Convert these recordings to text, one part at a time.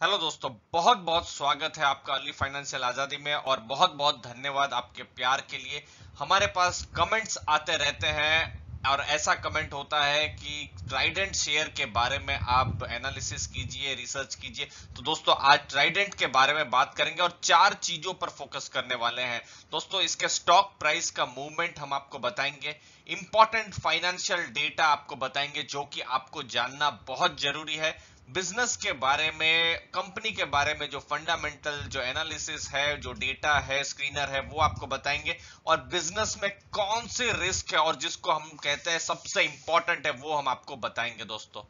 Hello दोस्तों, बहुत बहुत स्वागत है आपका अर्ली फाइनेंशियल आजादी में और बहुत बहुत धन्यवाद आपके प्यार के लिए। हमारे पास कमेंट्स आते रहते हैं और ऐसा कमेंट होता है कि ट्राइडेंट शेयर के बारे में आप एनालिसिस कीजिए, रिसर्च कीजिए। तो दोस्तों, आज ट्राइडेंट के बारे में बात करेंगे और चार चीजों पर फोकस करने वाले हैं। दोस्तों, इसके स्टॉक प्राइस का मूवमेंट हम आपको बताएंगे, इंपॉर्टेंट फाइनेंशियल डेटा आपको बताएंगे जो कि आपको जानना बहुत जरूरी है। बिजनेस के बारे में, कंपनी के बारे में जो फंडामेंटल जो एनालिसिस है, जो डेटा है, स्क्रीनर है, वो आपको बताएंगे। और बिजनेस में कौन से रिस्क है और जिसको हम कहते हैं सबसे इंपॉर्टेंट है, वो हम आपको बताएंगे दोस्तों।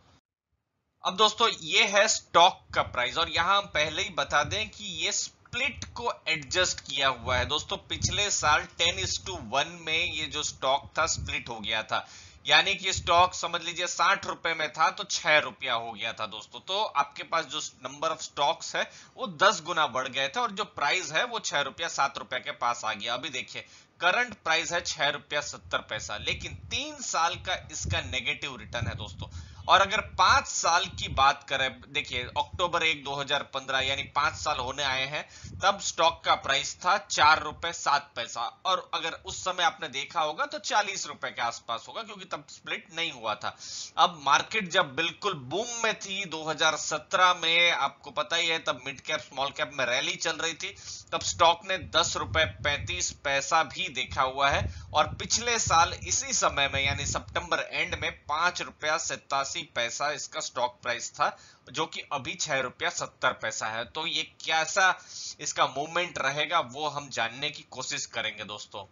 अब दोस्तों, ये है स्टॉक का प्राइस और यहां हम पहले ही बता दें कि ये स्प्लिट को एडजस्ट किया हुआ है दोस्तों। पिछले साल 10:1 में ये जो स्टॉक था स्प्लिट हो गया था, यानी कि स्टॉक समझ लीजिए 60 रुपए में था तो 6 रुपया हो गया था दोस्तों। तो आपके पास जो नंबर ऑफ स्टॉक्स है वो 10 गुना बढ़ गए थे और जो प्राइस है वो 6 रुपया 7 रुपया के पास आ गया। अभी देखिए, करंट प्राइस है 6 रुपया 70 पैसा, लेकिन 3 साल का इसका नेगेटिव रिटर्न है दोस्तों। और अगर 5 साल की बात करें, देखिए अक्टूबर 1 2015 यानी 5 साल होने आए हैं, तब स्टॉक का प्राइस था 4 रुपए 7 पैसा। और अगर उस समय आपने देखा होगा तो 40 रुपए के आसपास होगा, क्योंकि तब स्प्लिट नहीं हुआ था। अब मार्केट जब बिल्कुल बूम में थी 2017 में, आपको पता ही है, तब मिड कैप स्मॉल कैप में रैली चल रही थी, तब स्टॉक ने 10 रुपए 35 पैसा भी देखा हुआ है। और पिछले साल इसी समय में यानी सितंबर एंड में 5 रुपया 87 पैसा इसका स्टॉक प्राइस था, जो कि अभी 6 रुपया 70 पैसा है। तो ये कैसा इसका मूवमेंट रहेगा वो हम जानने की कोशिश करेंगे दोस्तों।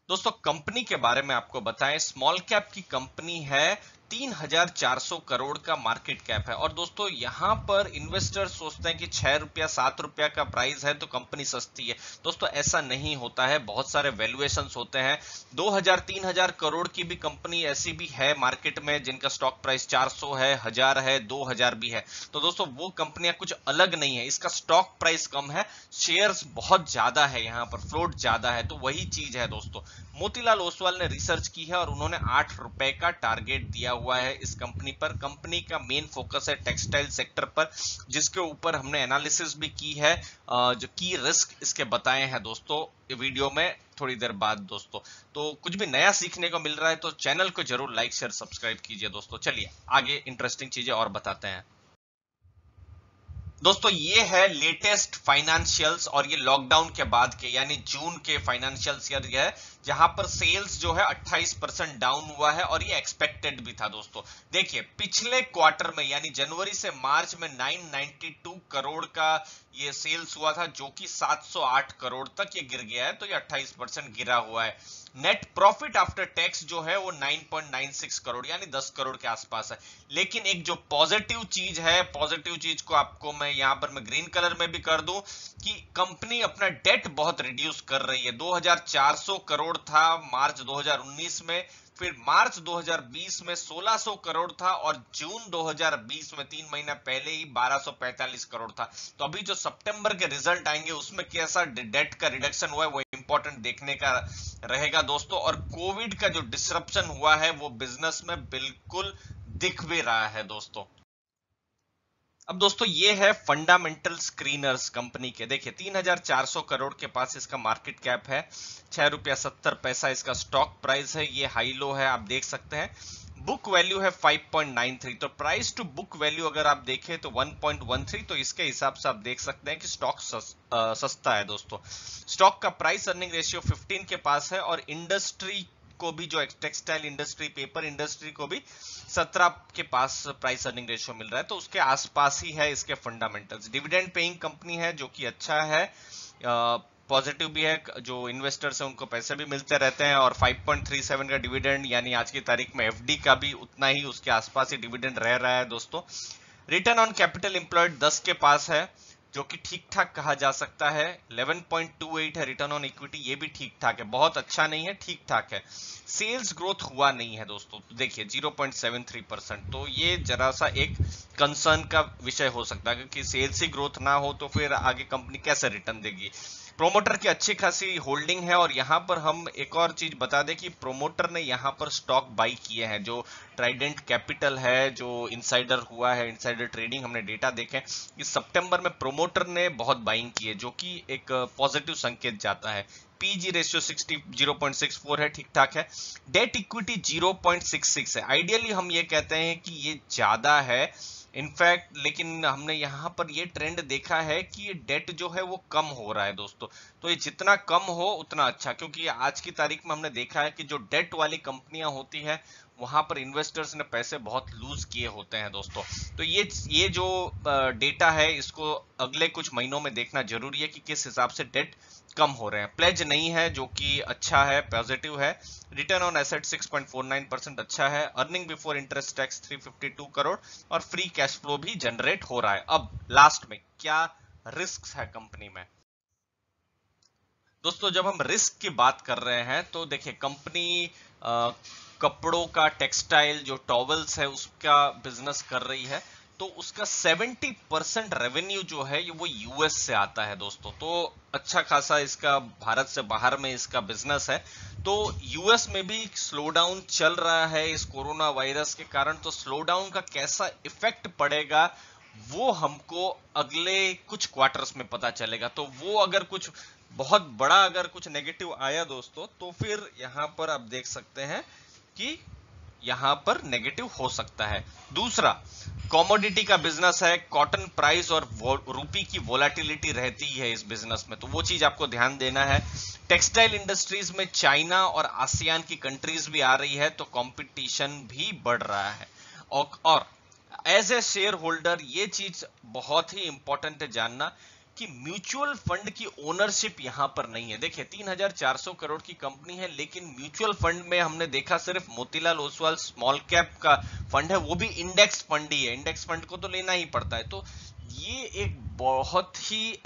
दोस्तों, कंपनी के बारे में आपको बताएं, स्मॉल कैप की कंपनी है, 3,400 करोड़ का मार्केट कैप है। और दोस्तों, यहां पर इन्वेस्टर सोचते हैं कि 6 रुपया 7 रुपया का प्राइस है तो कंपनी सस्ती है। दोस्तों, ऐसा नहीं होता है, बहुत सारे वैल्यूएशंस होते हैं। 2,000-3,000 करोड़ की भी कंपनी ऐसी भी है मार्केट में जिनका स्टॉक प्राइस 400 है, 1000 है, 2000 भी है। तो दोस्तों, वो कंपनियां कुछ अलग नहीं है, इसका स्टॉक प्राइस कम है, शेयर्स बहुत ज्यादा है, यहाँ पर फ्लोट ज्यादा है। तो वही चीज है दोस्तों। मोतीलाल ओसवाल ने रिसर्च की है और उन्होंने 8 रुपए का टारगेट दिया हुआ है इस कंपनी पर। कंपनी का मेन फोकस है टेक्सटाइल सेक्टर पर, जिसके ऊपर हमने एनालिसिस भी की है, जो की रिस्क इसके बताए हैं दोस्तों वीडियो में थोड़ी देर बाद दोस्तों। तो कुछ भी नया सीखने को मिल रहा है तो चैनल को जरूर लाइक शेयर सब्सक्राइब कीजिए दोस्तों। चलिए आगे इंटरेस्टिंग चीजें और बताते हैं दोस्तों। ये है लेटेस्ट फाइनेंशियल्स और ये लॉकडाउन के बाद के यानी जून के फाइनेंशियल्स ईयर है, जहां पर सेल्स जो है 28% डाउन हुआ है और ये एक्सपेक्टेड भी था दोस्तों। देखिए, पिछले क्वार्टर में यानी जनवरी से मार्च में 992 करोड़ का ये सेल्स हुआ था, जो कि 708 करोड़ तक ये गिर गया है, तो ये 28% गिरा हुआ है। नेट प्रॉफिट आफ्टर टैक्स जो है वो 9.96 करोड़ यानी 10 करोड़ के आसपास है। लेकिन एक जो पॉजिटिव चीज है, पॉजिटिव चीज को आपको मैं यहां पर मैं ग्रीन कलर में भी कर दूं कि कंपनी अपना डेट बहुत रिड्यूस कर रही है। 2400 करोड़ था मार्च 2019 में, फिर मार्च 2020 में 1600 करोड़ था और जून 2020 में 3 महीना पहले ही 1245 करोड़ था। तो अभी जो सितंबर के रिजल्ट आएंगे उसमें कैसा डेट का रिडक्शन हुआ है वो इंपॉर्टेंट देखने का रहेगा दोस्तों। और कोविड का जो डिसरप्शन हुआ है वो बिजनेस में बिल्कुल दिख भी रहा है दोस्तों। अब दोस्तों, ये है फंडामेंटल स्क्रीनर्स कंपनी के। देखिए, 3,400 करोड़ के पास इसका मार्केट कैप है, 6 रुपया 70 पैसा इसका स्टॉक प्राइस है, ये हाई लो है, आप देख सकते हैं। बुक वैल्यू है 5.93, तो प्राइस टू बुक वैल्यू अगर आप देखें तो 1.13, तो इसके हिसाब से आप देख सकते हैं कि स्टॉक सस्ता है दोस्तों। स्टॉक का प्राइस अर्निंग रेशियो 15 के पास है और इंडस्ट्री को भी, जो टेक्सटाइल इंडस्ट्री, पेपर इंडस्ट्री को भी 17 के पास प्राइस अर्निंग रेशियो मिल रहा है, तो उसके आसपास ही है इसके फंडामेंटल्स। डिविडेंड पेइंग कंपनी है जो कि अच्छा है, पॉजिटिव भी है, जो इन्वेस्टर्स हैं उनको पैसे भी मिलते रहते हैं। और 5.37 का डिविडेंड यानी आज की तारीख में एफडी का भी उतना ही, उसके आसपास ही डिविडेंड रह रहा है दोस्तों। रिटर्न ऑन कैपिटल एम्प्लॉयड 10 के पास है, जो कि ठीक ठाक कहा जा सकता है। 11.28 है रिटर्न ऑन इक्विटी, ये भी ठीक ठाक है, बहुत अच्छा नहीं है, ठीक ठाक है। सेल्स ग्रोथ हुआ नहीं है दोस्तों, तो देखिए 0.73%, तो ये जरा सा एक कंसर्न का विषय हो सकता है, क्योंकि सेल्स ही ग्रोथ ना हो तो फिर आगे कंपनी कैसे रिटर्न देगी। प्रोमोटर की अच्छी खासी होल्डिंग है। और यहां पर हम एक और चीज बता दें कि प्रोमोटर ने यहां पर स्टॉक बाई किए हैं। जो ट्राइडेंट कैपिटल है, जो इनसाइडर हुआ है, इनसाइडर ट्रेडिंग हमने डेटा देखे, इस सितंबर में प्रोमोटर ने बहुत बाइंग की है, जो कि एक पॉजिटिव संकेत जाता है। पीजी रेशियो 0.64 है, ठीक ठाक है। डेट इक्विटी 0.66 है। आइडियली हम ये कहते हैं कि ये ज्यादा है इनफैक्ट, लेकिन हमने यहाँ पर ये ट्रेंड देखा है कि ये डेट जो है वो कम हो रहा है दोस्तों। तो ये जितना कम हो उतना अच्छा, क्योंकि आज की तारीख में हमने देखा है कि जो डेट वाली कंपनियां होती है वहां पर इन्वेस्टर्स ने पैसे बहुत लूज किए होते हैं दोस्तों। तो ये जो डेटा है इसको अगले कुछ महीनों में देखना जरूरी है कि किस हिसाब से डेट कम हो रहे हैं। प्लेज नहीं है, जो कि अच्छा है, पॉजिटिव है। रिटर्न ऑन एसेट 6.49% अच्छा है। Earning before interest tax 352 crore और फ्री कैश फ्लो भी जनरेट हो रहा है। अब लास्ट में क्या रिस्क है कंपनी में दोस्तों? जब हम रिस्क की बात कर रहे हैं तो देखिए, कंपनी कपड़ों का, टेक्सटाइल जो टॉवल्स है उसका बिजनेस कर रही है, तो उसका 70% रेवेन्यू जो है ये वो यूएस से आता है दोस्तों। तो अच्छा खासा इसका भारत से बाहर में इसका बिजनेस है। तो यूएस में भी स्लो डाउन चल रहा है इस कोरोना वायरस के कारण। तो स्लो डाउन का कैसा इफेक्ट पड़ेगा वो हमको अगले कुछ क्वार्टर्स में पता चलेगा। तो वो अगर कुछ बहुत बड़ा अगर कुछ नेगेटिव आया दोस्तों, तो फिर यहां पर आप देख सकते हैं कि यहां पर नेगेटिव हो सकता है। दूसरा, कॉमोडिटी का बिजनेस है, कॉटन प्राइस और रूपी की वोलेटिलिटी रहती है इस बिजनेस में, तो वो चीज आपको ध्यान देना है। टेक्सटाइल इंडस्ट्रीज में चाइना और आसियान की कंट्रीज भी आ रही है, तो कंपटीशन भी बढ़ रहा है। और एज ए शेयर होल्डर ये चीज बहुत ही इंपॉर्टेंट है जानना कि म्यूचुअल फंड की ओनरशिप यहां पर नहीं है। देखिए, 3,400 करोड़ की कंपनी है, लेकिन म्यूचुअल फंड में हमने देखा सिर्फ मोतीलाल ओसवाल स्मॉल कैप का फंड है, वो भी इंडेक्स फंड ही है। इंडेक्स फंड को तो लेना ही पड़ता है। तो ये एक बहुत ही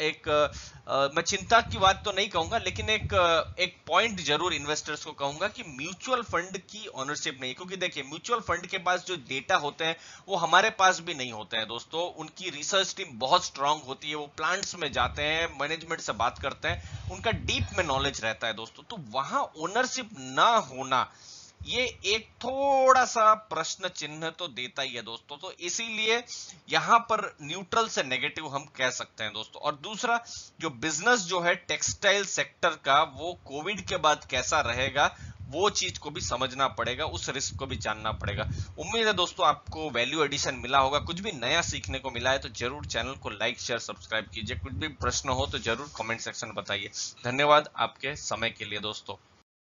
मैं चिंता की बात तो नहीं कहूंगा, लेकिन एक पॉइंट जरूर इन्वेस्टर्स को कहूंगा कि म्यूचुअल फंड की ओनरशिप नहीं, क्योंकि देखिए म्यूचुअल फंड के पास जो डेटा होते हैं वो हमारे पास भी नहीं होते हैं दोस्तों। उनकी रिसर्च टीम बहुत स्ट्रांग होती है, वो प्लांट्स में जाते हैं, मैनेजमेंट से बात करते हैं, उनका डीप में नॉलेज रहता है दोस्तों। तो वहां ओनरशिप ना होना ये एक थोड़ा सा प्रश्न चिन्ह तो देता ही है दोस्तों। तो इसीलिए यहां पर न्यूट्रल से नेगेटिव हम कह सकते हैं दोस्तों। और दूसरा, जो बिजनेस जो है टेक्सटाइल सेक्टर का, वो कोविड के बाद कैसा रहेगा वो चीज को भी समझना पड़ेगा, उस रिस्क को भी जानना पड़ेगा। उम्मीद है दोस्तों आपको वैल्यू एडिशन मिला होगा, कुछ भी नया सीखने को मिला है तो जरूर चैनल को लाइक शेयर सब्सक्राइब कीजिए। कुछ भी प्रश्न हो तो जरूर कमेंट सेक्शन में बताइए। धन्यवाद आपके समय के लिए दोस्तों।